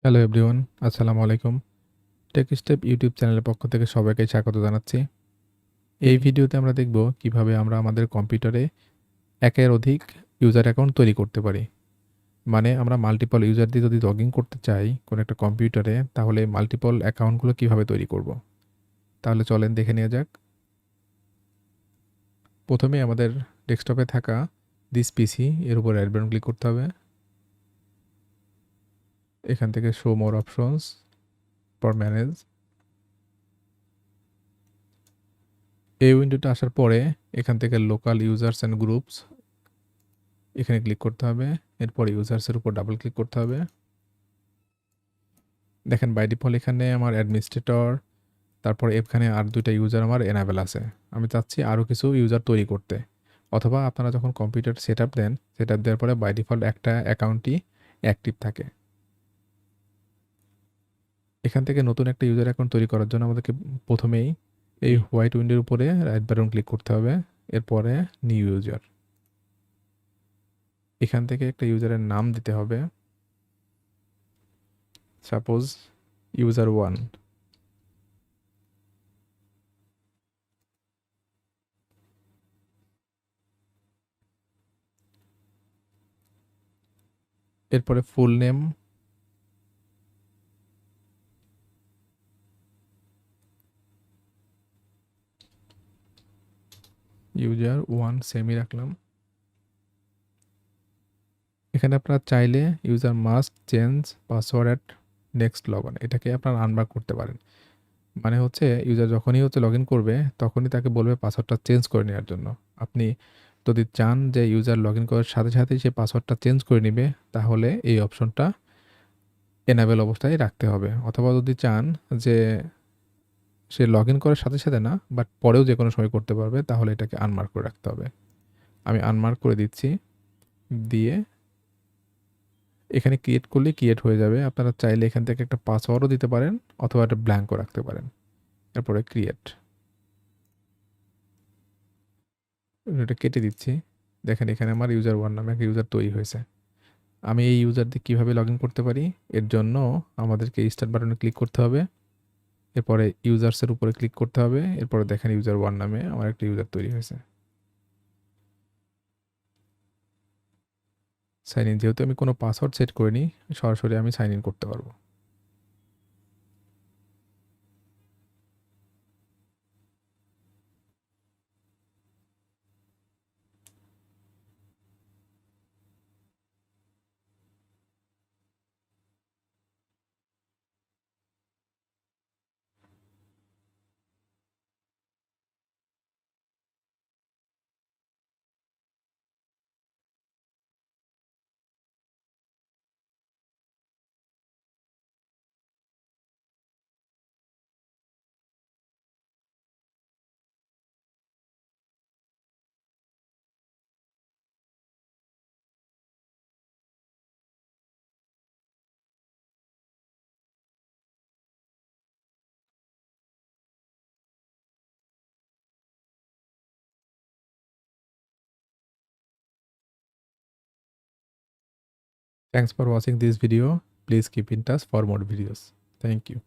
Hello everyone, আসসালামু আলাইকুম। Take step YouTube চ্যানেলের পক্ষ থেকে সবাইকে স্বাগত জানাচ্ছি। এই ভিডিওতে আমরা দেখব কিভাবে আমরা আমাদের কম্পিউটারে একের অধিক ইউজার অ্যাকাউন্ট তৈরি করতে পারি। মানে আমরা মাল্টিপল ইউজার দিয়ে যদি লগইন করতে চাই কোনো একটা কম্পিউটারে, তাহলে মাল্টিপল অ্যাকাউন্টগুলো কিভাবে তৈরি করব। তাহলে চলেন দেখে নেওয়া যাক। প্রথমে আমাদের ডেস্কটপে থাকা দিস পিসি এর উপর রাইট বাটন ক্লিক করতে হবে। এখান থেকে show more options for manage, এই উইন্ডোটা আসার পরে এখান থেকে লোকাল ইউজার্স অ্যান্ড গ্রুপস এখানে ক্লিক করতে হবে। এরপর ইউজার্সের উপর ডাবল ক্লিক করতে হবে। দেখেন বাই ডিফল্ট এখানে আমার অ্যাডমিনিস্ট্রেটর, তারপর এখানে আর 2টা ইউজার আমার এনাবেল আছে। আমি চাচ্ছি আরও কিছু ইউজার তৈরি করতে। অথবা আপনারা যখন কম্পিউটার সেটআপ দেন, সেটআপ দেওয়ার পরে বাই ডিফল্ট একটা অ্যাকাউন্টই অ্যাক্টিভ থাকে। এখান থেকে নতুন একটা ইউজার অ্যাকাউন্ট তৈরি করার জন্য আমাদেরকে প্রথমেই এই হোয়াইট উইন্ডোর উপরে রাইট বাটন ক্লিক করতে হবে। এরপরে নিউ ইউজার, এখান থেকে একটা ইউজারের নাম দিতে হবে। Suppose user 1। এরপরে ফুল নেম, ইউজার 1 সেমই রাখলাম। এখানে আপনারা চাইলে user must change password at next log on, এটাকে আপনারা আনমার্ক করতে পারেন। মানে হচ্ছে ইউজার যখনই লগ ইন করবে, তখনই তাকে বলবে পাসওয়ার্ডটা চেঞ্জ করে নেওয়ার জন্য। আপনি যদি চান যে ইউজার লগ ইন করার সাথে সাথেই সে পাসওয়ার্ডটা চেঞ্জ করে নিবে, তাহলে এই অপশনটা এনাবেল অবস্থায় রাখতে হবে। অথবা যদি চান যে সে লগ ইন করার সাথে সাথে না, বাট পরেও যে কোনো সময় করতে পারবে, তাহলে এটাকে আনমার্ক করে রাখতে হবে। আমি আনমার্ক করে দিচ্ছি। দিয়ে এখানে ক্রিয়েট করলে ক্রিয়েট হয়ে যাবে। আপনারা চাইলে এখান থেকে একটা পাসওয়ার্ডও দিতে পারেন, অথবা একটা ব্ল্যাঙ্কও রাখতে পারেন। এরপরে ক্রিয়েট, এটা কেটে দিচ্ছি। দেখেন এখানে আমার ইউজার 1 নামে একটা ইউজার তৈরি হয়েছে। আমি এই ইউজার দিয়ে কীভাবে লগ ইন করতে পারি, এর জন্য আমাদেরকে স্টার্ট বাটনে ক্লিক করতে হবে। এরপরে ইউজার্সের উপরে ক্লিক করতে হবে। এরপরে দেখেন ইউজার 1 নামে আমার একটা ইউজার তৈরি হয়েছে। সাইন ইন, যেহেতু আমি কোনো পাসওয়ার্ড সেট করিনি, সরাসরি আমি সাইন ইন করতে পারবো। Thanks for watching this video. Please keep in touch for more videos. Thank you.